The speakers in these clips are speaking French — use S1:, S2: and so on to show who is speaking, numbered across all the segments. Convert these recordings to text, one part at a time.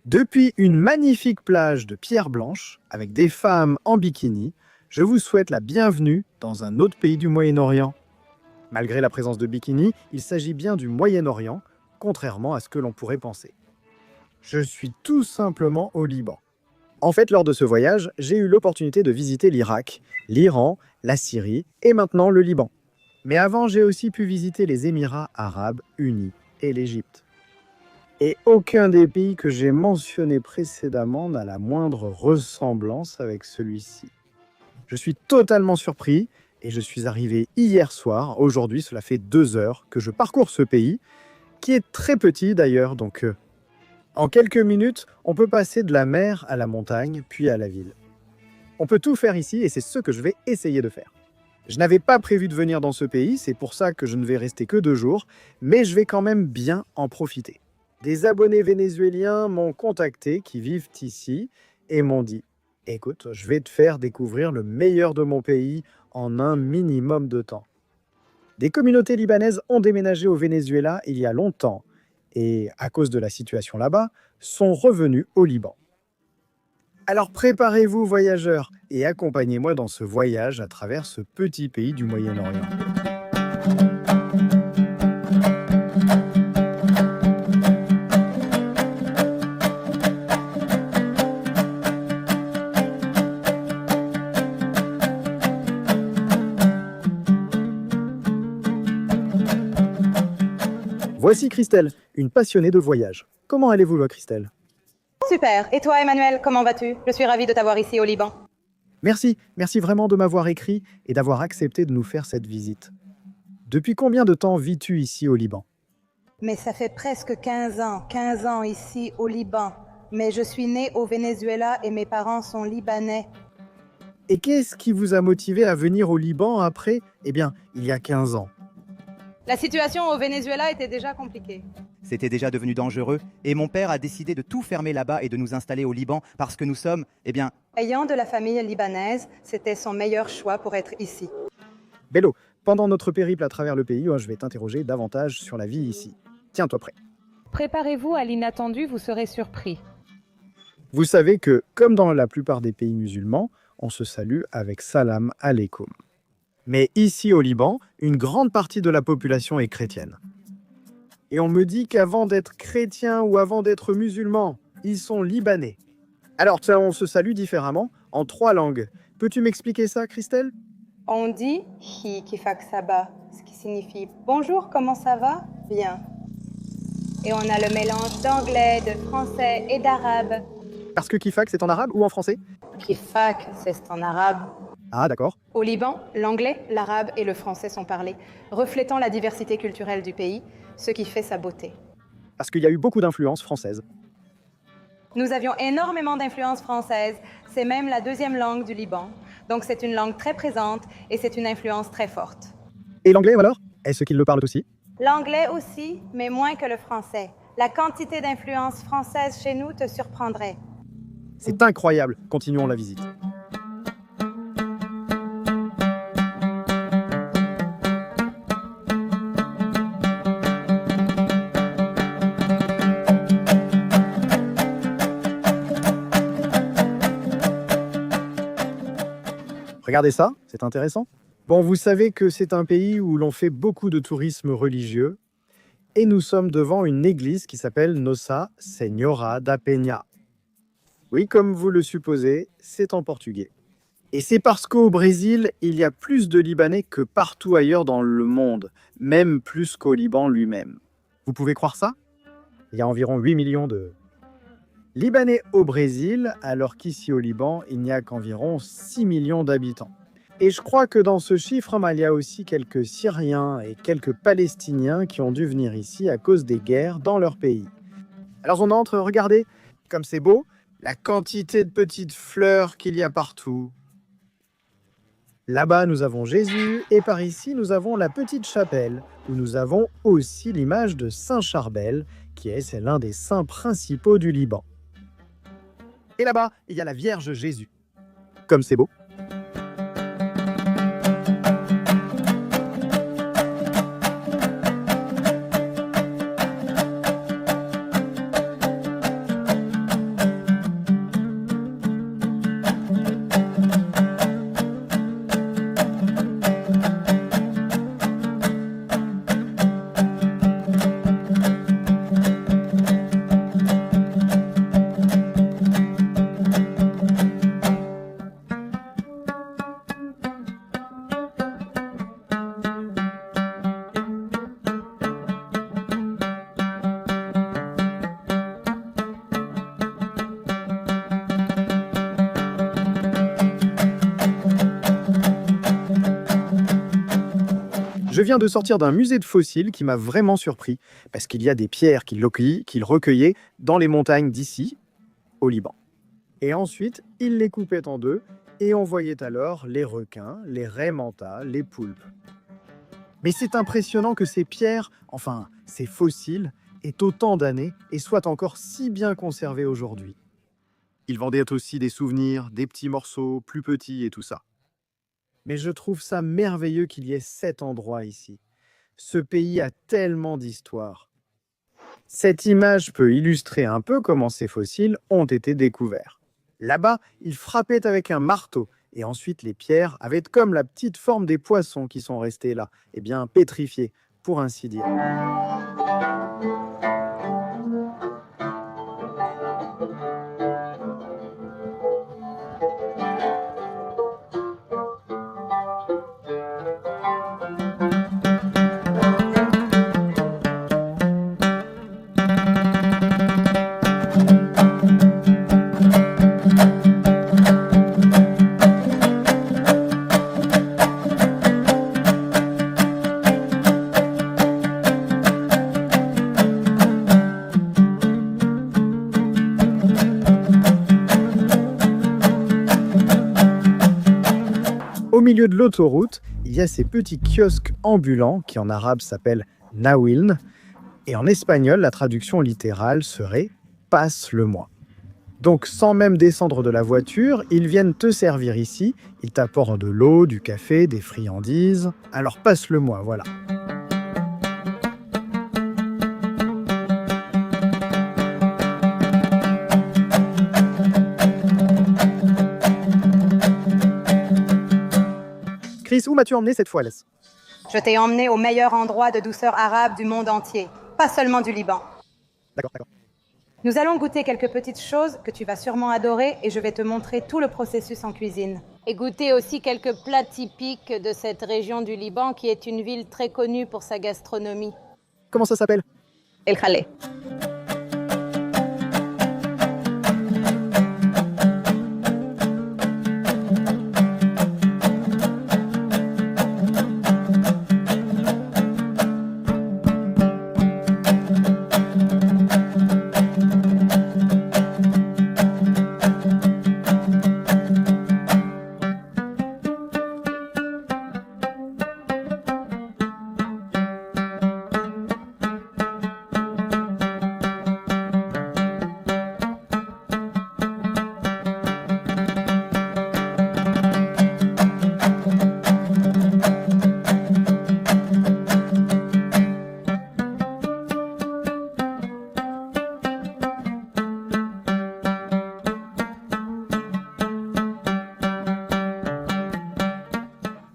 S1: Depuis une magnifique plage de pierre blanche, avec des femmes en bikini, je vous souhaite la bienvenue dans un autre pays du Moyen-Orient. Malgré la présence de bikini, il s'agit bien du Moyen-Orient, contrairement à ce que l'on pourrait penser. Je suis tout simplement au Liban. En fait, lors de ce voyage, j'ai eu l'opportunité de visiter l'Irak, l'Iran, la Syrie et maintenant le Liban. Mais avant, j'ai aussi pu visiter les Émirats arabes unis et l'Égypte. Et aucun des pays que j'ai mentionnés précédemment n'a la moindre ressemblance avec celui-ci. Je suis totalement surpris et je suis arrivé hier soir. Aujourd'hui, cela fait 2 heures que je parcours ce pays, qui est très petit d'ailleurs, donc en quelques minutes, on peut passer de la mer à la montagne, puis à la ville. On peut tout faire ici et c'est ce que je vais essayer de faire. Je n'avais pas prévu de venir dans ce pays, c'est pour ça que je ne vais rester que 2 jours, mais je vais quand même bien en profiter. Des abonnés vénézuéliens m'ont contacté qui vivent ici et m'ont dit « Écoute, je vais te faire découvrir le meilleur de mon pays en un minimum de temps. » Des communautés libanaises ont déménagé au Venezuela il y a longtemps et, à cause de la situation là-bas, sont revenus au Liban. Alors préparez-vous voyageurs et accompagnez-moi dans ce voyage à travers ce petit pays du Moyen-Orient. Voici Christelle, une passionnée de voyage. Comment allez-vous, Christelle ?
S2: Super. Et toi, Emmanuel, comment vas-tu? Je suis ravie de t'avoir ici au Liban.
S1: Merci vraiment de m'avoir écrit et d'avoir accepté de nous faire cette visite. Depuis combien de temps vis-tu ici au Liban ?
S2: Mais ça fait presque 15 ans ici au Liban. Mais je suis née au Venezuela et mes parents sont libanais.
S1: Et qu'est-ce qui vous a motivé à venir au Liban après, il y a 15 ans ?
S2: La situation au Venezuela était déjà compliquée.
S3: C'était déjà devenu dangereux et mon père a décidé de tout fermer là-bas et de nous installer au Liban parce que nous sommes,
S2: Ayant de la famille libanaise, c'était son meilleur choix pour être ici.
S1: Bello, pendant notre périple à travers le pays, je vais t'interroger davantage sur la vie ici. Tiens-toi prêt.
S4: Préparez-vous à l'inattendu, vous serez surpris.
S1: Vous savez que, comme dans la plupart des pays musulmans, on se salue avec salam alaikum. Mais ici au Liban, une grande partie de la population est chrétienne. Et on me dit qu'avant d'être chrétien ou avant d'être musulman, ils sont libanais. Alors on se salue différemment, en 3 langues. Peux-tu m'expliquer ça, Christelle ?
S2: On dit « hi kifak saba », ce qui signifie « bonjour, comment ça va ? Bien ». Et on a le mélange d'anglais, de français et d'arabe.
S1: Parce que kifak, c'est en arabe ou en français ?
S2: Kifak, c'est en arabe.
S1: Ah, d'accord.
S2: Au Liban, l'anglais, l'arabe et le français sont parlés, reflétant la diversité culturelle du pays, ce qui fait sa beauté.
S1: Parce qu'il y a eu beaucoup d'influences françaises.
S2: Nous avions énormément d'influences françaises, c'est même la 2e langue du Liban. Donc c'est une langue très présente et c'est une influence très forte.
S1: Et l'anglais alors ? Est-ce qu'ils le parlent aussi ?
S2: L'anglais aussi, mais moins que le français. La quantité d'influences françaises chez nous te surprendrait.
S1: C'est incroyable, continuons la visite. Regardez ça, c'est intéressant. Bon, vous savez que c'est un pays où l'on fait beaucoup de tourisme religieux et nous sommes devant une église qui s'appelle Nossa Senhora da Penha. Oui, comme vous le supposez, c'est en portugais. Et c'est parce qu'au Brésil, il y a plus de Libanais que partout ailleurs dans le monde, même plus qu'au Liban lui-même. Vous pouvez croire ça ? Il y a environ 8 millions de Libanais au Brésil, alors qu'ici au Liban, il n'y a qu'environ 6 millions d'habitants. Et je crois que dans ce chiffre, il y a aussi quelques Syriens et quelques Palestiniens qui ont dû venir ici à cause des guerres dans leur pays. Alors on entre, regardez, comme c'est beau, la quantité de petites fleurs qu'il y a partout. Là-bas, nous avons Jésus, et par ici, nous avons la petite chapelle, où nous avons aussi l'image de Saint Charbel, c'est l'un des saints principaux du Liban. Et là-bas, il y a la Vierge Jésus. Comme c'est beau. Je viens de sortir d'un musée de fossiles qui m'a vraiment surpris, parce qu'il y a des pierres qu'il recueillait dans les montagnes d'ici, au Liban. Et ensuite, il les coupait en deux, et on voyait alors les requins, les raies mantas, les poulpes. Mais c'est impressionnant que ces pierres, enfin ces fossiles, aient autant d'années et soient encore si bien conservés aujourd'hui. Ils vendaient aussi des souvenirs, des petits morceaux plus petits et tout ça. Mais je trouve ça merveilleux qu'il y ait cet endroit ici. Ce pays a tellement d'histoire. Cette image peut illustrer un peu comment ces fossiles ont été découverts. Là-bas, ils frappaient avec un marteau, et ensuite les pierres avaient comme la petite forme des poissons qui sont restés là, et bien pétrifiés, pour ainsi dire. Au milieu de l'autoroute, il y a ces petits kiosques ambulants qui en arabe s'appellent nawiln, et en espagnol, la traduction littérale serait « passe-le-moi ». Donc sans même descendre de la voiture, ils viennent te servir ici, ils t'apportent de l'eau, du café, des friandises. Alors passe-le-moi, voilà. Chris, où m'as-tu emmené cette fois, Alès?
S2: Je t'ai emmené au meilleur endroit de douceur arabe du monde entier, pas seulement du Liban.
S1: D'accord.
S2: Nous allons goûter quelques petites choses que tu vas sûrement adorer et je vais te montrer tout le processus en cuisine.
S5: Et goûter aussi quelques plats typiques de cette région du Liban qui est une ville très connue pour sa gastronomie.
S1: Comment ça s'appelle?
S2: El Khalé.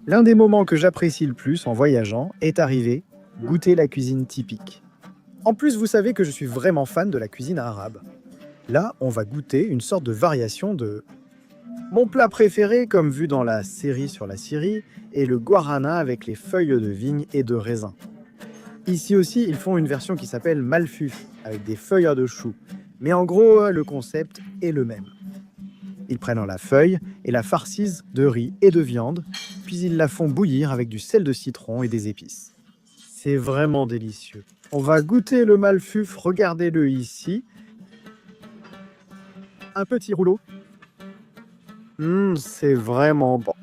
S1: L'un des moments que j'apprécie le plus en voyageant est arrivé, goûter la cuisine typique. En plus, vous savez que je suis vraiment fan de la cuisine arabe. Là, on va goûter une sorte de variation de... Mon plat préféré, comme vu dans la série sur la Syrie, est le guarana avec les feuilles de vigne et de raisin. Ici aussi, ils font une version qui s'appelle malfuf, avec des feuilles de chou. Mais en gros, le concept est le même. Ils prennent la feuille et la farcissent de riz et de viande, puis ils la font bouillir avec du sel de citron et des épices. C'est vraiment délicieux. On va goûter le malfuf, regardez-le ici. Un petit rouleau. C'est vraiment bon.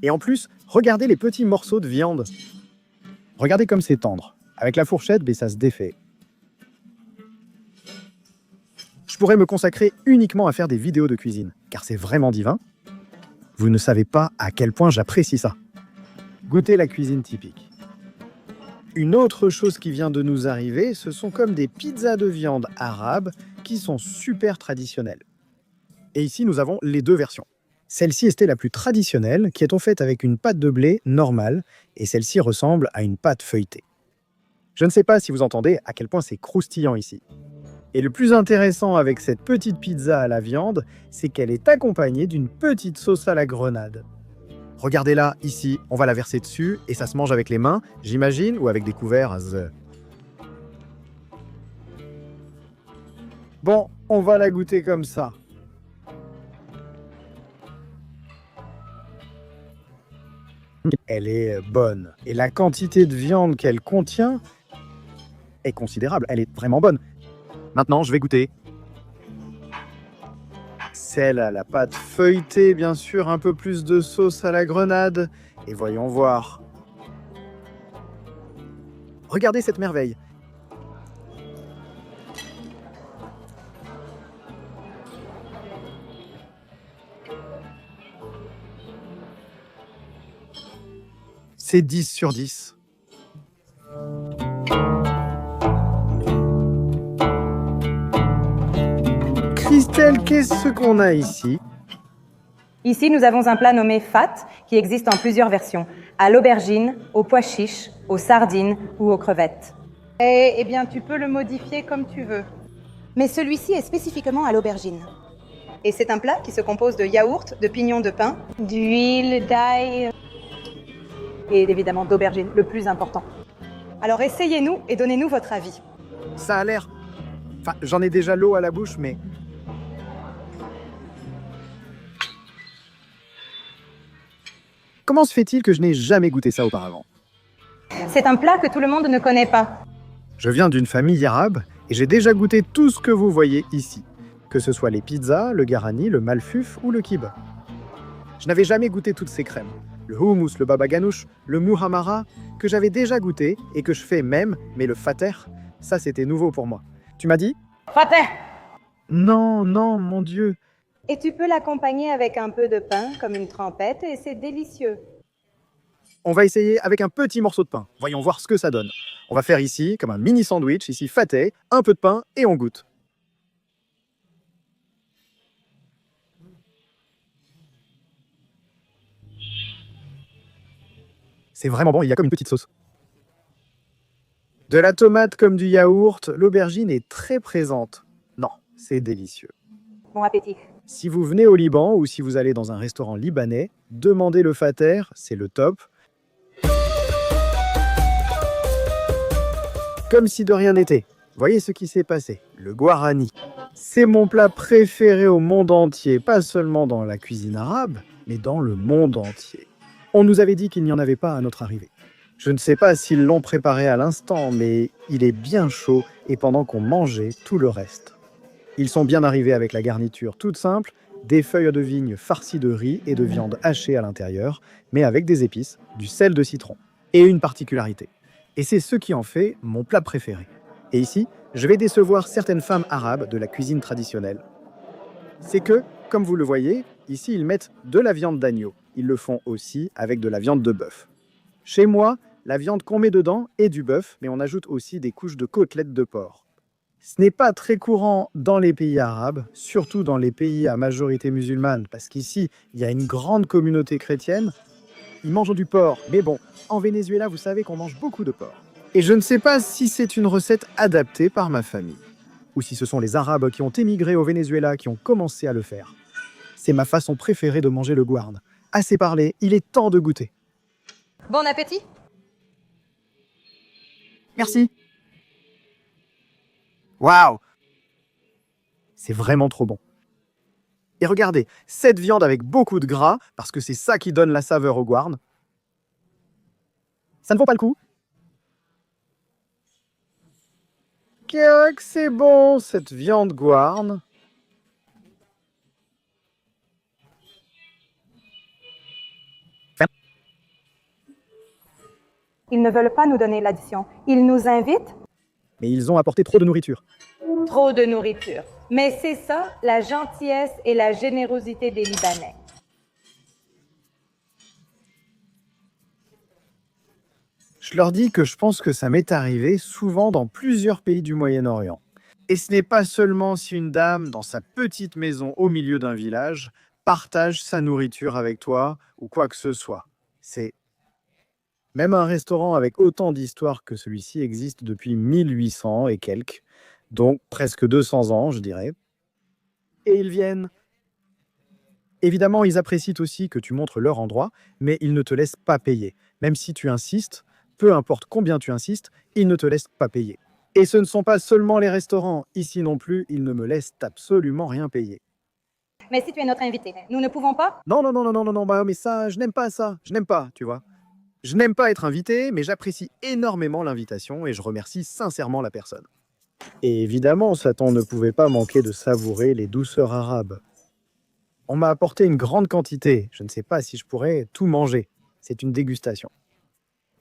S1: Et en plus, regardez les petits morceaux de viande. Regardez comme c'est tendre. Avec la fourchette, ça se défait. Je pourrais me consacrer uniquement à faire des vidéos de cuisine, car c'est vraiment divin. Vous ne savez pas à quel point j'apprécie ça. Goûtez la cuisine typique. Une autre chose qui vient de nous arriver, ce sont comme des pizzas de viande arabes qui sont super traditionnelles. Et ici, nous avons les deux versions. Celle-ci était la plus traditionnelle, qui est en fait avec une pâte de blé normale, et celle-ci ressemble à une pâte feuilletée. Je ne sais pas si vous entendez à quel point c'est croustillant ici. Et le plus intéressant avec cette petite pizza à la viande, c'est qu'elle est accompagnée d'une petite sauce à la grenade. Regardez-la, ici, on va la verser dessus et ça se mange avec les mains, j'imagine, ou avec des couverts. Bon, on va la goûter comme ça. Elle est bonne. Et la quantité de viande qu'elle contient est considérable. Elle est vraiment bonne. Maintenant, je vais goûter. Celle à la pâte feuilletée, bien sûr, un peu plus de sauce à la grenade. Et voyons voir. Regardez cette merveille. C'est 10 sur 10. Christelle, qu'est-ce qu'on a ici?
S2: Ici, nous avons un plat nommé fat qui existe en plusieurs versions. À l'aubergine, aux pois chiches, aux sardines ou aux crevettes. Eh bien, tu peux le modifier comme tu veux. Mais celui-ci est spécifiquement à l'aubergine. Et c'est un plat qui se compose de yaourt, de pignons de pain,
S5: D'huile, d'ail.
S2: et évidemment d'aubergine, le plus important. Alors essayez-nous et donnez-nous votre avis.
S1: Ça a l'air... Enfin, j'en ai déjà l'eau à la bouche, mais... Comment se fait-il que je n'ai jamais goûté ça auparavant?
S2: C'est un plat que tout le monde ne connaît pas.
S1: Je viens d'une famille arabe et j'ai déjà goûté tout ce que vous voyez ici, que ce soit les pizzas, le garani, le malfuf ou le kibbeh. Je n'avais jamais goûté toutes ces crèmes. Le houmous, le baba ganoush, le muhammara, que j'avais déjà goûté et que je fais même, mais le fater, ça c'était nouveau pour moi. Tu m'as dit?
S5: Fateh!
S1: Non, non, mon Dieu.
S2: Et tu peux l'accompagner avec un peu de pain, comme une trempette, et c'est délicieux.
S1: On va essayer avec un petit morceau de pain. Voyons voir ce que ça donne. On va faire ici, comme un mini sandwich, ici faté, un peu de pain et on goûte. C'est vraiment bon, il y a comme une petite sauce. De la tomate comme du yaourt, l'aubergine est très présente. Non, c'est délicieux.
S2: Bon appétit.
S1: Si vous venez au Liban ou si vous allez dans un restaurant libanais, demandez le fater, c'est le top. Comme si de rien n'était. Voyez ce qui s'est passé. Le guarani. C'est mon plat préféré au monde entier, pas seulement dans la cuisine arabe, mais dans le monde entier. On nous avait dit qu'il n'y en avait pas à notre arrivée. Je ne sais pas s'ils l'ont préparé à l'instant, mais il est bien chaud et pendant qu'on mangeait tout le reste. Ils sont bien arrivés avec la garniture toute simple, des feuilles de vigne farcies de riz et de viande hachée à l'intérieur, mais avec des épices, du sel de citron. Et une particularité. Et c'est ce qui en fait mon plat préféré. Et ici, je vais décevoir certaines femmes arabes de la cuisine traditionnelle. C'est que, comme vous le voyez, ici ils mettent de la viande d'agneau. Ils le font aussi avec de la viande de bœuf. Chez moi, la viande qu'on met dedans est du bœuf, mais on ajoute aussi des couches de côtelettes de porc. Ce n'est pas très courant dans les pays arabes, surtout dans les pays à majorité musulmane, parce qu'ici, il y a une grande communauté chrétienne. Ils mangent du porc, mais bon, en Venezuela, vous savez qu'on mange beaucoup de porc. Et je ne sais pas si c'est une recette adaptée par ma famille, ou si ce sont les Arabes qui ont émigré au Venezuela qui ont commencé à le faire. C'est ma façon préférée de manger le guarne. Assez parlé, il est temps de goûter.
S2: Bon appétit.
S1: Merci. Waouh! C'est vraiment trop bon. Et regardez, cette viande avec beaucoup de gras, parce que c'est ça qui donne la saveur au guarne. Ça ne vaut pas le coup. Que c'est bon, cette viande guarne.
S2: Ils ne veulent pas nous donner l'addition. Ils nous invitent.
S1: Mais ils ont apporté trop de nourriture.
S2: Trop de nourriture. Mais c'est ça, la gentillesse et la générosité des Libanais.
S1: Je leur dis que je pense que ça m'est arrivé souvent dans plusieurs pays du Moyen-Orient. Et ce n'est pas seulement si une dame, dans sa petite maison au milieu d'un village, partage sa nourriture avec toi ou quoi que ce soit. C'est... Même un restaurant avec autant d'histoire que celui-ci existe depuis 1800 et quelques, donc presque 200 ans, je dirais. Et ils viennent. Évidemment, ils apprécient aussi que tu montres leur endroit, mais ils ne te laissent pas payer. Même si tu insistes, peu importe combien tu insistes, ils ne te laissent pas payer. Et ce ne sont pas seulement les restaurants. Ici non plus, ils ne me laissent absolument rien payer.
S2: Mais si tu es notre invité, nous ne pouvons pas?
S1: Non, bah, mais ça, je n'aime pas ça. Je n'aime pas, tu vois. Je n'aime pas être invité, mais j'apprécie énormément l'invitation et je remercie sincèrement la personne. Et évidemment, Satan ne pouvait pas manquer de savourer les douceurs arabes. On m'a apporté une grande quantité. Je ne sais pas si je pourrais tout manger. C'est une dégustation.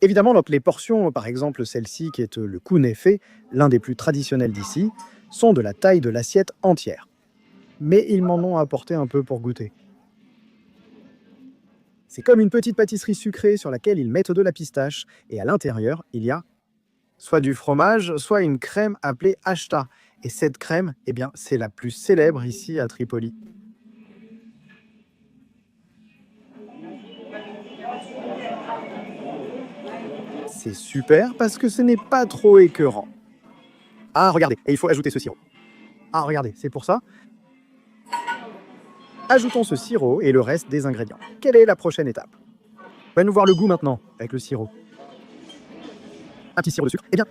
S1: Évidemment, donc, les portions, par exemple celle-ci qui est le kunefe, l'un des plus traditionnels d'ici, sont de la taille de l'assiette entière. Mais ils m'en ont apporté un peu pour goûter. C'est comme une petite pâtisserie sucrée sur laquelle ils mettent de la pistache et à l'intérieur, il y a soit du fromage, soit une crème appelée ashta. Et cette crème, eh bien, c'est la plus célèbre ici à Tripoli. C'est super parce que ce n'est pas trop écœurant. Ah, regardez, et il faut ajouter ce sirop. Ah, regardez, c'est pour ça. Ajoutons ce sirop et le reste des ingrédients. Quelle est la prochaine étape? On va nous voir le goût maintenant, avec le sirop. Un petit sirop de sucre, eh bien.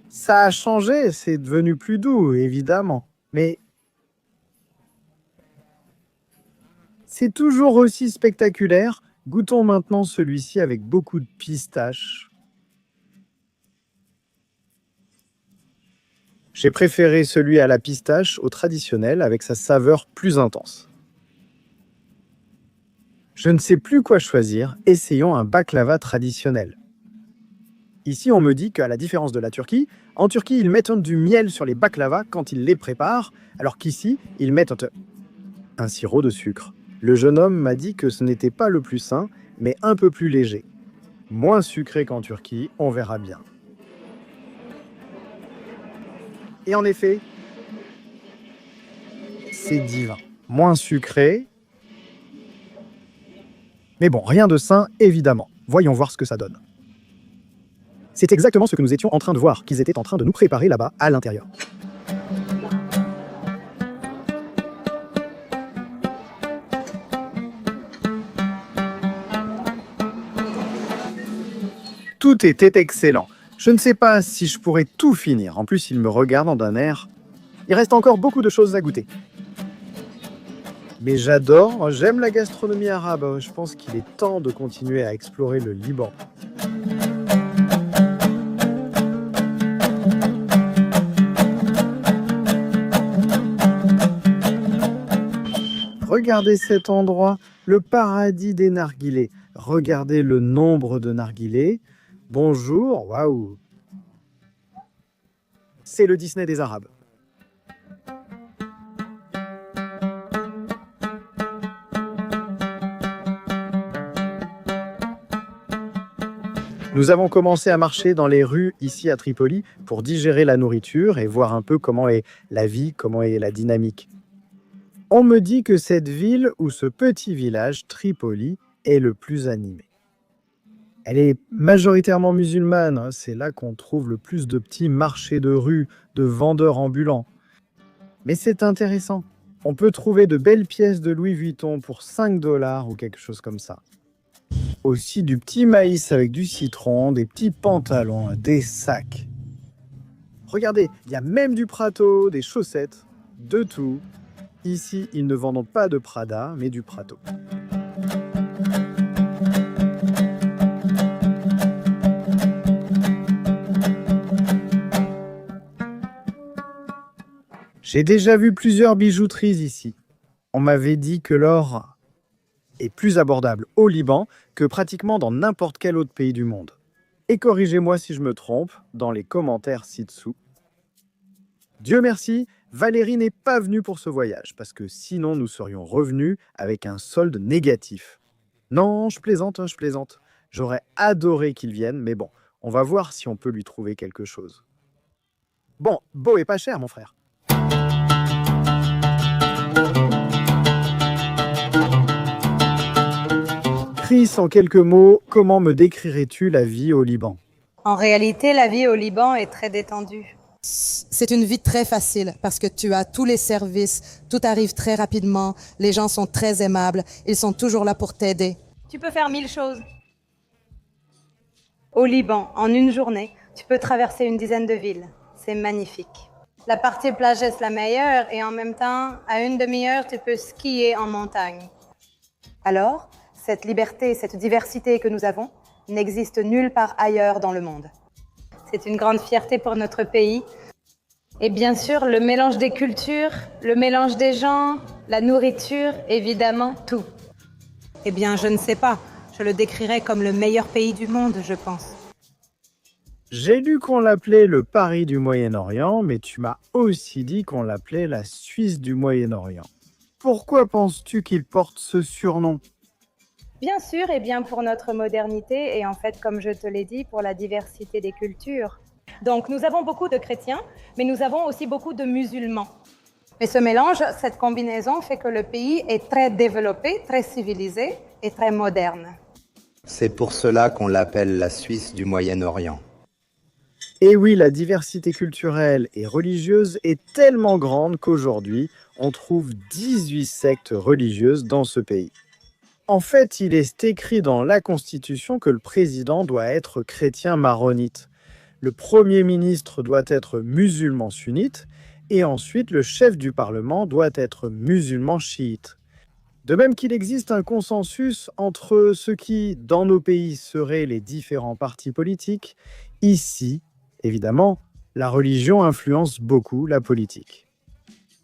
S1: Ça a changé, c'est devenu plus doux, évidemment. Mais c'est toujours aussi spectaculaire. Goûtons maintenant celui-ci avec beaucoup de pistache. J'ai préféré celui à la pistache au traditionnel avec sa saveur plus intense. Je ne sais plus quoi choisir, essayons un baklava traditionnel. Ici, on me dit qu'à la différence de la Turquie, en Turquie, ils mettent du miel sur les baklavas quand ils les préparent, alors qu'ici, ils mettent un sirop de sucre. Le jeune homme m'a dit que ce n'était pas le plus sain, mais un peu plus léger. Moins sucré qu'en Turquie, on verra bien. Et en effet, c'est divin. Moins sucré. Mais bon, rien de sain, évidemment. Voyons voir ce que ça donne. C'est exactement ce que nous étions en train de voir, qu'ils étaient en train de nous préparer là-bas, à l'intérieur. Tout était excellent. Je ne sais pas si je pourrais tout finir. En plus, il me regarde d'un air. Il reste encore beaucoup de choses à goûter. Mais j'aime la gastronomie arabe. Je pense qu'il est temps de continuer à explorer le Liban. Regardez cet endroit, le paradis des narguilés. Regardez le nombre de narguilés. Bonjour, waouh! C'est le Disney des Arabes. Nous avons commencé à marcher dans les rues ici à Tripoli pour digérer la nourriture et voir un peu comment est la vie, comment est la dynamique. On me dit que cette ville ou ce petit village, Tripoli, est le plus animé. Elle est majoritairement musulmane, c'est là qu'on trouve le plus de petits marchés de rue, de vendeurs ambulants. Mais c'est intéressant, on peut trouver de belles pièces de Louis Vuitton pour 5 $ ou quelque chose comme ça. Aussi du petit maïs avec du citron, des petits pantalons, des sacs. Regardez, il y a même du Prato, des chaussettes, de tout. Ici, ils ne vendent pas de Prada, mais du Prato. J'ai déjà vu plusieurs bijouteries ici. On m'avait dit que l'or est plus abordable au Liban que pratiquement dans n'importe quel autre pays du monde. Et corrigez-moi si je me trompe dans les commentaires ci-dessous. Dieu merci, Valérie n'est pas venue pour ce voyage, parce que sinon nous serions revenus avec un solde négatif. Non, je plaisante, je plaisante. J'aurais adoré qu'il vienne, mais bon, on va voir si on peut lui trouver quelque chose. Bon, beau et pas cher, mon frère. Chris, en quelques mots, comment me décrirais-tu la vie au Liban?
S2: En réalité, la vie au Liban est très détendue.
S6: C'est une vie très facile parce que tu as tous les services, tout arrive très rapidement, les gens sont très aimables, ils sont toujours là pour t'aider.
S2: Tu peux faire 1000 choses. Au Liban, en une journée, tu peux traverser une dizaine de villes. C'est magnifique. La partie plage est la meilleure et en même temps, à une demi-heure, tu peux skier en montagne. Alors, cette liberté, cette diversité que nous avons n'existe nulle part ailleurs dans le monde. C'est une grande fierté pour notre pays. Et bien sûr, le mélange des cultures, le mélange des gens, la nourriture, évidemment, tout. Eh bien, je ne sais pas. Je le décrirais comme le meilleur pays du monde, je pense.
S1: J'ai lu qu'on l'appelait le Paris du Moyen-Orient, mais tu m'as aussi dit qu'on l'appelait la Suisse du Moyen-Orient. Pourquoi penses-tu qu'il porte ce surnom?
S2: Bien sûr, et bien pour notre modernité et en fait, comme je te l'ai dit, pour la diversité des cultures. Donc, nous avons beaucoup de chrétiens, mais nous avons aussi beaucoup de musulmans. Mais ce mélange, cette combinaison fait que le pays est très développé, très civilisé et très moderne.
S7: C'est pour cela qu'on l'appelle la Suisse du Moyen-Orient.
S1: Et oui, la diversité culturelle et religieuse est tellement grande qu'aujourd'hui, on trouve 18 sectes religieuses dans ce pays. En fait, il est écrit dans la Constitution que le président doit être chrétien maronite. Le Premier ministre doit être musulman sunnite et ensuite le chef du Parlement doit être musulman chiite. De même qu'il existe un consensus entre ce qui, dans nos pays, seraient les différents partis politiques, ici, évidemment, la religion influence beaucoup la politique.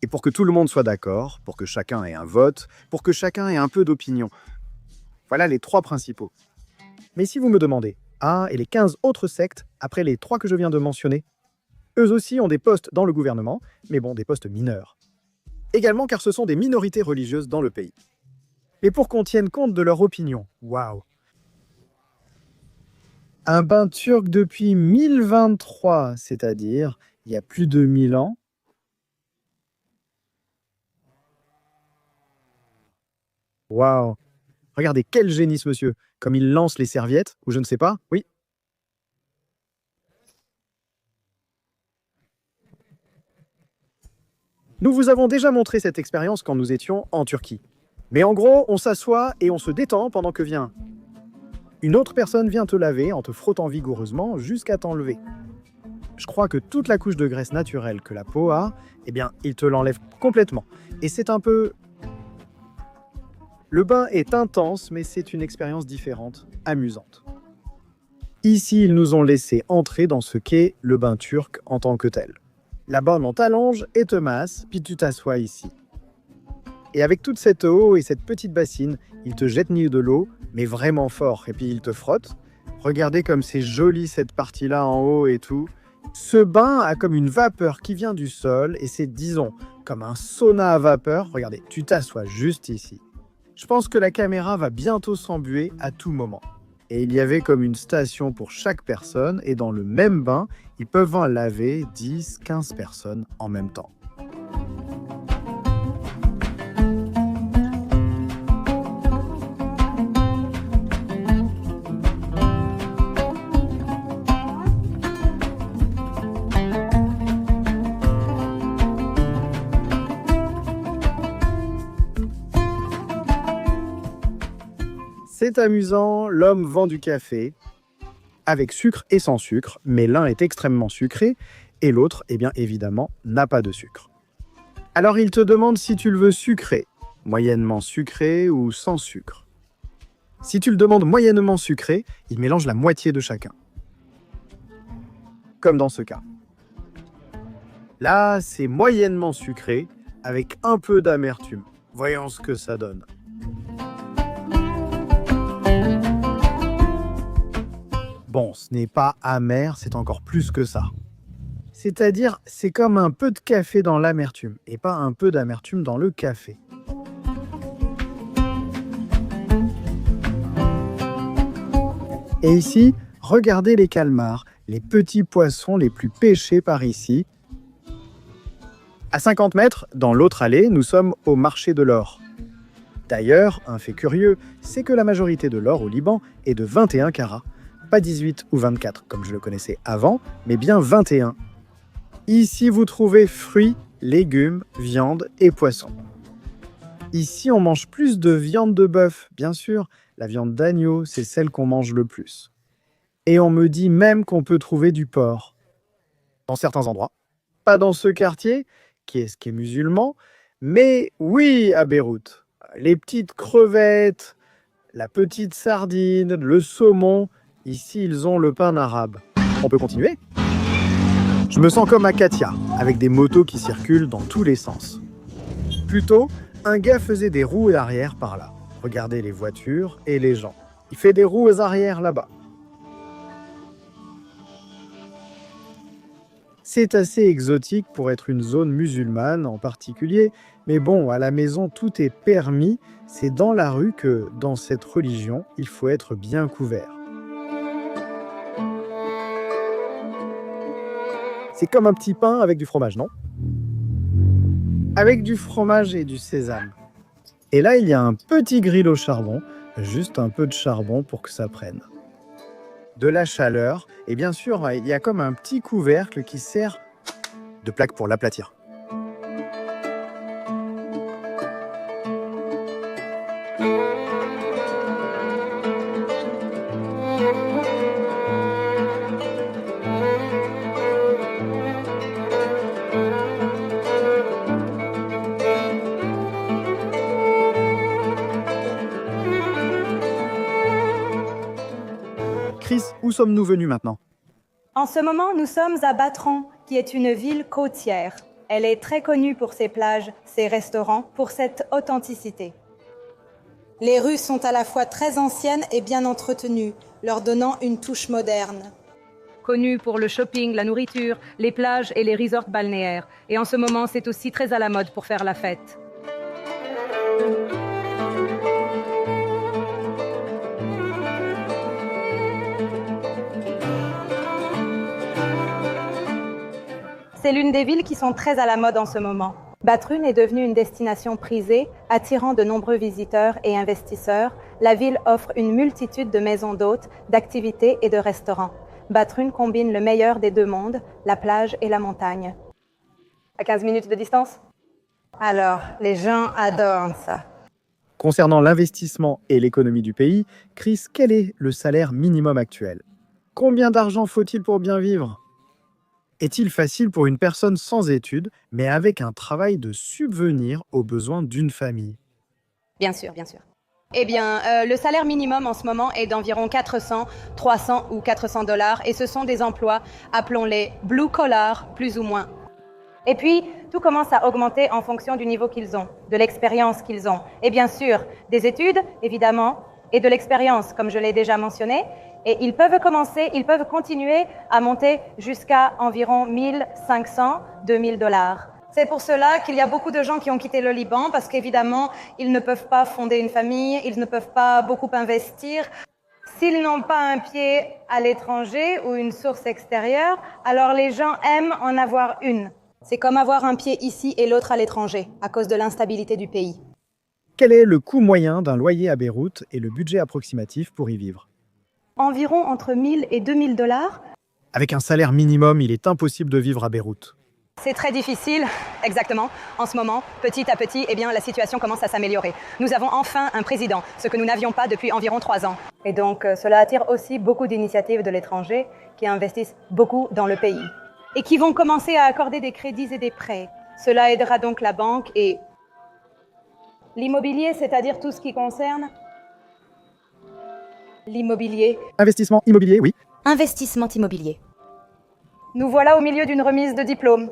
S1: Et pour que tout le monde soit d'accord, pour que chacun ait un vote, pour que chacun ait un peu d'opinion, voilà les 3 principaux. Mais si vous me demandez, et les 15 autres sectes, après les 3 que je viens de mentionner, eux aussi ont des postes dans le gouvernement, mais bon, des postes mineurs. Également car ce sont des minorités religieuses dans le pays. Mais pour qu'on tienne compte de leur opinion, waouh! Un bain turc depuis 1023, c'est-à-dire il y a plus de 1000 ans. Waouh! Regardez, quel génie ce monsieur! Comme il lance les serviettes, ou je ne sais pas, oui. Nous vous avons déjà montré cette expérience quand nous étions en Turquie. Mais en gros, on s'assoit et on se détend pendant que vient une autre personne vient te laver en te frottant vigoureusement jusqu'à t'enlever. Je crois que toute la couche de graisse naturelle que la peau a, eh bien, il te l'enlève complètement. Et c'est un peu... Le bain est intense, mais c'est une expérience différente, amusante. Ici, ils nous ont laissé entrer dans ce qu'est le bain turc en tant que tel. Là-bas, on t'allonge et te masse, puis tu t'assois ici. Et avec toute cette eau et cette petite bassine, il te jette de l'eau, mais vraiment fort, et puis il te frotte. Regardez comme c'est joli cette partie-là en haut et tout. Ce bain a comme une vapeur qui vient du sol, et c'est, disons, comme un sauna à vapeur. Regardez, tu t'assois juste ici. Je pense que la caméra va bientôt s'embuer à tout moment. Et il y avait comme une station pour chaque personne, et dans le même bain, ils peuvent en laver 10, 15 personnes en même temps. C'est amusant, l'homme vend du café, avec sucre et sans sucre, mais l'un est extrêmement sucré, et l'autre, eh bien évidemment, n'a pas de sucre. Alors il te demande si tu le veux sucré, moyennement sucré ou sans sucre. Si tu le demandes moyennement sucré, il mélange la moitié de chacun. Comme dans ce cas. Là, c'est moyennement sucré, avec un peu d'amertume. Voyons ce que ça donne. Bon, ce n'est pas amer, c'est encore plus que ça. C'est-à-dire, c'est comme un peu de café dans l'amertume, et pas un peu d'amertume dans le café. Et ici, regardez les calmars, les petits poissons les plus pêchés par ici. À 50 mètres, dans l'autre allée, nous sommes au marché de l'or. D'ailleurs, un fait curieux, c'est que la majorité de l'or au Liban est de 21 carats. Pas 18 ou 24 comme je le connaissais avant, mais bien 21. Ici, vous trouvez fruits, légumes, viande et poissons. Ici, on mange plus de viande de bœuf, bien sûr. La viande d'agneau, c'est celle qu'on mange le plus. Et on me dit même qu'on peut trouver du porc. Dans certains endroits. pas dans ce quartier, qui est musulman, mais oui à Beyrouth. Les petites crevettes, la petite sardine, le saumon, ici ils ont le pain arabe. On peut continuer? Je me sens comme à Katia, avec des motos qui circulent dans tous les sens. Plus tôt, un gars faisait des roues arrière par là. Regardez les voitures et les gens. Il fait des roues arrière là-bas. C'est assez exotique pour être une zone musulmane en particulier, mais bon, à la maison, tout est permis. C'est dans la rue que, dans cette religion, il faut être bien couvert. C'est comme un petit pain avec du fromage, non? Avec du fromage et du sésame. Et là, il y a un petit grill au charbon, juste un peu de charbon pour que ça prenne. De la chaleur, et bien sûr, il y a comme un petit couvercle qui sert de plaque pour l'aplatir. Chris, où sommes-nous venus maintenant?
S2: En ce moment, nous sommes à Batran, qui est une ville côtière. Elle est très connue pour ses plages, ses restaurants, pour cette authenticité.
S6: Les rues sont à la fois très anciennes et bien entretenues, leur donnant une touche moderne.
S2: Connue pour le shopping, la nourriture, les plages et les resorts balnéaires. Et en ce moment, c'est aussi très à la mode pour faire la fête. C'est l'une des villes qui sont très à la mode en ce moment. Batroun est devenue une destination prisée, attirant de nombreux visiteurs et investisseurs. La ville offre une multitude de maisons d'hôtes, d'activités et de restaurants. Batroun combine le meilleur des deux mondes, la plage et la montagne. À 15 minutes de distance? Alors, les gens adorent ça.
S1: Concernant l'investissement et l'économie du pays, Chris, quel est le salaire minimum actuel? Combien d'argent faut-il pour bien vivre? Est-il facile pour une personne sans études, mais avec un travail de subvenir aux besoins d'une famille?
S2: Bien sûr, bien sûr. Eh bien, le salaire minimum en ce moment est d'environ 400, 300 ou 400 dollars et ce sont des emplois, appelons-les blue collar, plus ou moins. Et puis, tout commence à augmenter en fonction du niveau qu'ils ont, de l'expérience qu'ils ont. Et bien sûr, des études, évidemment, et de l'expérience, comme je l'ai déjà mentionné. Et ils peuvent continuer à monter jusqu'à environ 1500, 2000 dollars. C'est pour cela qu'il y a beaucoup de gens qui ont quitté le Liban parce qu'évidemment, ils ne peuvent pas fonder une famille, ils ne peuvent pas beaucoup investir. S'ils n'ont pas un pied à l'étranger ou une source extérieure, alors les gens aiment en avoir une. C'est comme avoir un pied ici et l'autre à l'étranger, à cause de l'instabilité du pays.
S1: Quel est le coût moyen d'un loyer à Beyrouth et le budget approximatif pour y vivre?
S2: Environ entre 1000 et 2000 dollars.
S1: Avec un salaire minimum, il est impossible de vivre à Beyrouth.
S2: C'est très difficile, exactement. En ce moment, petit à petit, eh bien, la situation commence à s'améliorer. Nous avons enfin un président, ce que nous n'avions pas depuis environ 3 ans. Et donc, cela attire aussi beaucoup d'initiatives de l'étranger qui investissent beaucoup dans le pays et qui vont commencer à accorder des crédits et des prêts. Cela aidera donc la banque et l'immobilier, c'est-à-dire tout ce qui concerne l'immobilier.
S1: Investissement immobilier, oui.
S2: Investissement immobilier. Nous voilà au milieu d'une remise de diplôme.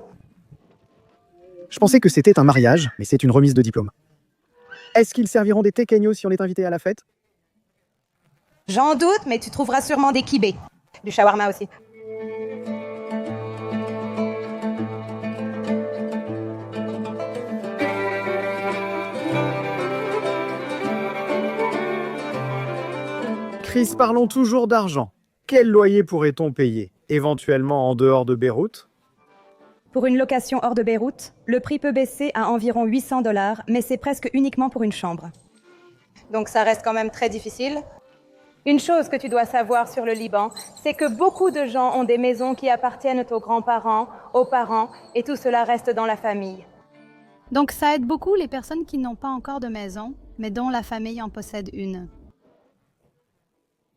S1: Je pensais que c'était un mariage, mais c'est une remise de diplôme. Est-ce qu'ils serviront des tequeños si on est invité à la fête?
S2: J'en doute, mais tu trouveras sûrement des kibés. Du shawarma aussi.
S1: Chris, parlons toujours d'argent. Quel loyer pourrait-on payer, éventuellement en dehors de Beyrouth?
S2: Pour une location hors de Beyrouth, le prix peut baisser à environ 800 dollars, mais c'est presque uniquement pour une chambre. Donc ça reste quand même très difficile. Une chose que tu dois savoir sur le Liban, c'est que beaucoup de gens ont des maisons qui appartiennent aux grands-parents, aux parents, et tout cela reste dans la famille.
S8: Donc ça aide beaucoup les personnes qui n'ont pas encore de maison, mais dont la famille en possède une.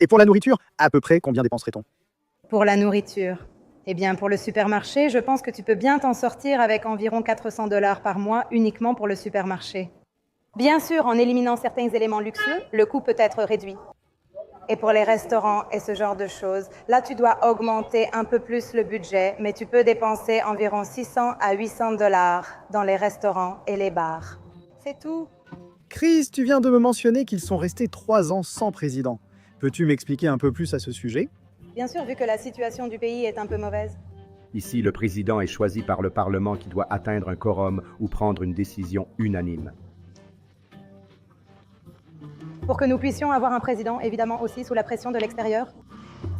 S1: Et pour la nourriture, à peu près combien dépenserait-on?
S2: Pour la nourriture, Eh bien, pour le supermarché, je pense que tu peux bien t'en sortir avec environ 400 $ par mois uniquement pour le supermarché. Bien sûr, en éliminant certains éléments luxueux, le coût peut être réduit. Et pour les restaurants et ce genre de choses, là, tu dois augmenter un peu plus le budget, mais tu peux dépenser environ 600 à 800 $ dans les restaurants et les bars. C'est tout.
S1: Chris, tu viens de me mentionner qu'ils sont restés 3 ans sans président. Peux-tu m'expliquer un peu plus à ce sujet?
S2: Bien sûr, vu que la situation du pays est un peu mauvaise.
S9: Ici, le président est choisi par le Parlement qui doit atteindre un quorum ou prendre une décision unanime.
S2: Pour que nous puissions avoir un président, évidemment aussi sous la pression de l'extérieur.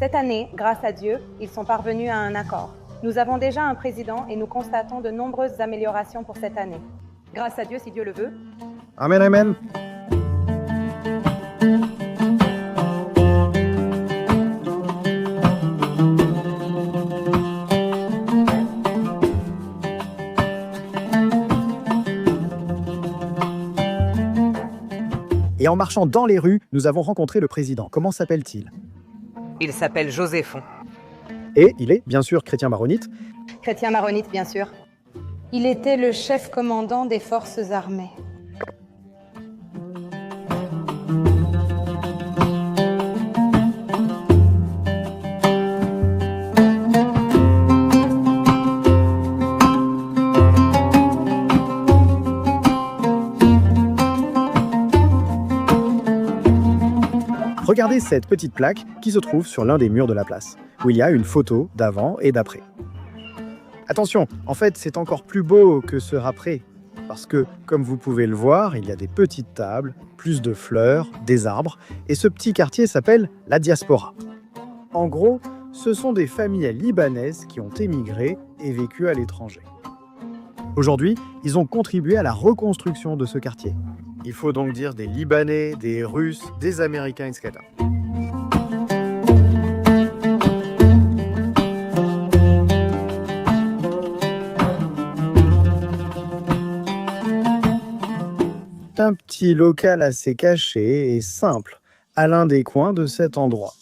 S2: Cette année, grâce à Dieu, ils sont parvenus à un accord. Nous avons déjà un président et nous constatons de nombreuses améliorations pour cette année. Grâce à Dieu, si Dieu le veut.
S1: Amen, amen. Et en marchant dans les rues, nous avons rencontré le président. Comment s'appelle-t-il?
S10: Il s'appelle Joséphon.
S1: Et il est, bien sûr, chrétien maronite.
S2: Chrétien maronite, bien sûr. Il était le chef commandant des forces armées.
S1: Regardez cette petite plaque qui se trouve sur l'un des murs de la place, où il y a une photo d'avant et d'après. Attention, en fait, c'est encore plus beau que ce après, parce que, comme vous pouvez le voir, il y a des petites tables, plus de fleurs, des arbres, et ce petit quartier s'appelle la diaspora. En gros, ce sont des familles libanaises qui ont émigré et vécu à l'étranger. Aujourd'hui, ils ont contribué à la reconstruction de ce quartier. Il faut donc dire des Libanais, des Russes, des Américains, etc. Un petit local assez caché et simple, à l'un des coins de cet endroit.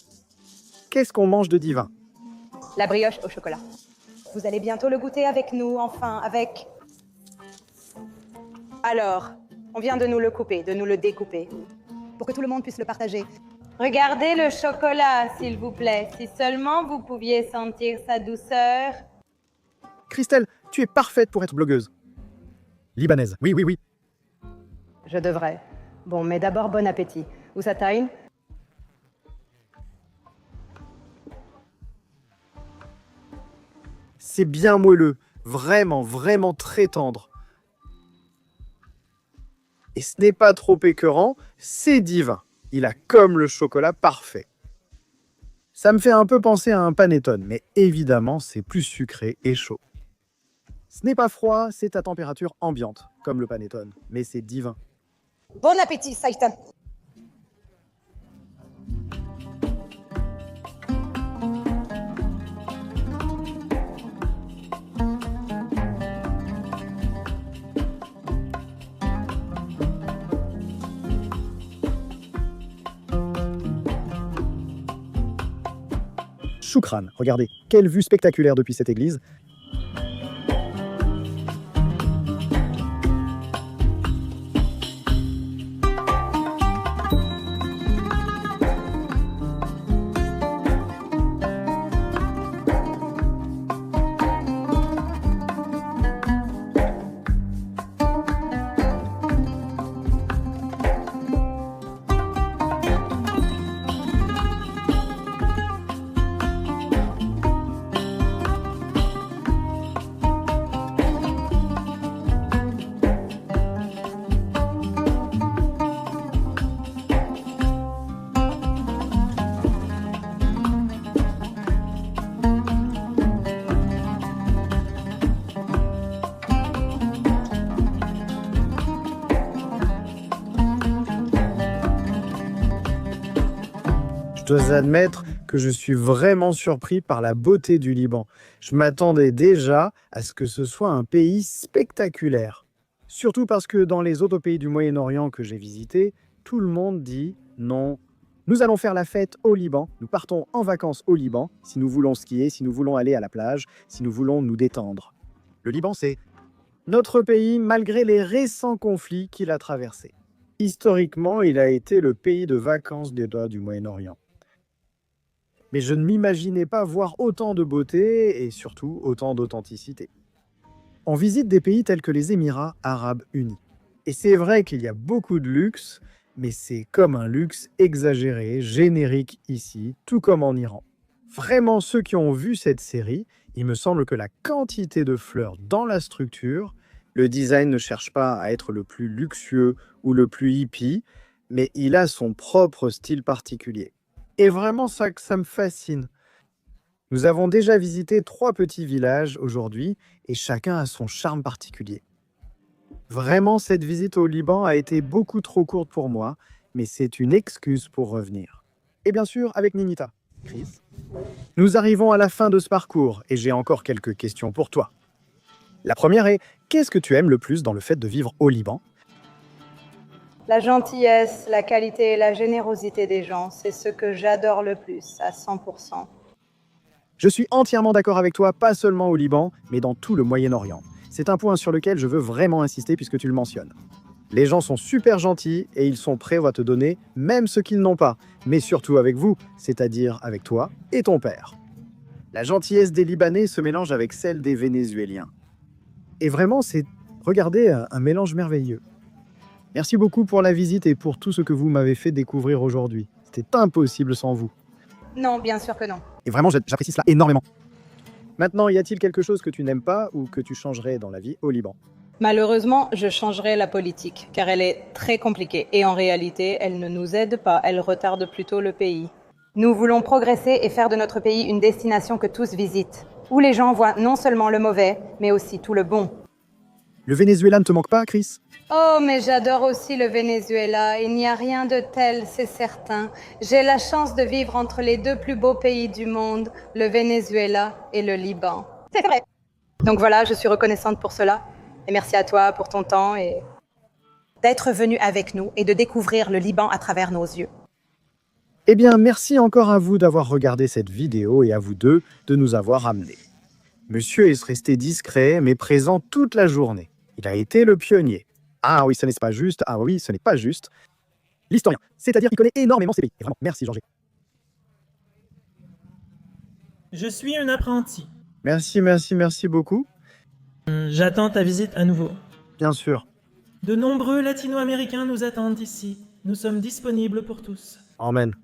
S1: Qu'est-ce qu'on mange de divin?
S2: La brioche au chocolat. Vous allez bientôt le goûter avec nous, enfin, avec... Alors, on vient de nous le couper, de nous le découper.
S6: Pour que tout le monde puisse le partager.
S5: Regardez le chocolat, s'il vous plaît. Si seulement vous pouviez sentir sa douceur.
S1: Christelle, tu es parfaite pour être blogueuse. Libanaise, oui, oui, oui.
S2: Je devrais. Bon, mais d'abord, bon appétit. Où ça taille?
S1: C'est bien moelleux, vraiment, vraiment très tendre. Et ce n'est pas trop écœurant, c'est divin. Il a comme le chocolat parfait. Ça me fait un peu penser à un panettone, mais évidemment, c'est plus sucré et chaud. Ce n'est pas froid, c'est à température ambiante, comme le panettone, mais c'est divin.
S6: Bon appétit, Saïtan.
S1: Choukran, regardez, quelle vue spectaculaire depuis cette église. Je dois admettre que je suis vraiment surpris par la beauté du Liban. Je m'attendais déjà à ce que ce soit un pays spectaculaire. Surtout parce que dans les autres pays du Moyen-Orient que j'ai visités, tout le monde dit non, Nous allons faire la fête au Liban, nous partons en vacances au Liban, si nous voulons skier, si nous voulons aller à la plage, si nous voulons nous détendre. Le Liban, c'est notre pays malgré les récents conflits qu'il a traversés. Historiquement, il a été le pays de vacances des doigts du Moyen-Orient. Mais je ne m'imaginais pas voir autant de beauté et surtout autant d'authenticité. On visite des pays tels que les Émirats arabes unis. Et c'est vrai qu'il y a beaucoup de luxe, mais c'est comme un luxe exagéré, générique ici, tout comme en Iran. Vraiment, ceux qui ont vu cette série, il me semble que la quantité de fleurs dans la structure, le design ne cherche pas à être le plus luxueux ou le plus hippie, mais il a son propre style particulier. Et vraiment, ça me fascine. Nous avons déjà visité 3 petits villages aujourd'hui, et chacun a son charme particulier. Vraiment, cette visite au Liban a été beaucoup trop courte pour moi, mais c'est une excuse pour revenir. Et bien sûr, avec Ninita. Chris. Nous arrivons à la fin de ce parcours, et j'ai encore quelques questions pour toi. La première est, qu'est-ce que tu aimes le plus dans le fait de vivre au Liban?
S2: La gentillesse, la qualité et la générosité des gens, c'est ce que j'adore le plus, à 100%.
S1: Je suis entièrement d'accord avec toi, pas seulement au Liban, mais dans tout le Moyen-Orient. C'est un point sur lequel je veux vraiment insister puisque tu le mentionnes. Les gens sont super gentils et ils sont prêts à te donner même ce qu'ils n'ont pas, mais surtout avec vous, c'est-à-dire avec toi et ton père. La gentillesse des Libanais se mélange avec celle des Vénézuéliens. Et vraiment, c'est, regardez, un mélange merveilleux. Merci beaucoup pour la visite et pour tout ce que vous m'avez fait découvrir aujourd'hui. C'était impossible sans vous.
S2: Non, bien sûr que non.
S1: Et vraiment, j'apprécie cela énormément. Maintenant, y a-t-il quelque chose que tu n'aimes pas ou que tu changerais dans la vie au Liban?
S2: Malheureusement, je changerai la politique, car elle est très compliquée. Et en réalité, elle ne nous aide pas, elle retarde plutôt le pays. Nous voulons progresser et faire de notre pays une destination que tous visitent, où les gens voient non seulement le mauvais, mais aussi tout le bon.
S1: Le Venezuela ne te manque pas, Chris?
S2: Oh, mais j'adore aussi le Venezuela. Il n'y a rien de tel, c'est certain. J'ai la chance de vivre entre les 2 plus beaux pays du monde, le Venezuela et le Liban. C'est vrai. Donc voilà, je suis reconnaissante pour cela. Et merci à toi pour ton temps et d'être venu avec nous et de découvrir le Liban à travers nos yeux.
S1: Eh bien, merci encore à vous d'avoir regardé cette vidéo et à vous deux de nous avoir amenés. Monsieur est resté discret, mais présent toute la journée. Il a été le pionnier. Ah oui, ce n'est pas juste. Ah oui, ce n'est pas juste. L'historien, c'est-à-dire qu'il connaît énormément ces pays. Et vraiment, merci Georges.
S11: Je suis un apprenti.
S1: Merci beaucoup.
S11: J'attends ta visite à nouveau.
S1: Bien sûr.
S11: De nombreux latino-américains nous attendent ici. Nous sommes disponibles pour tous.
S1: Amen.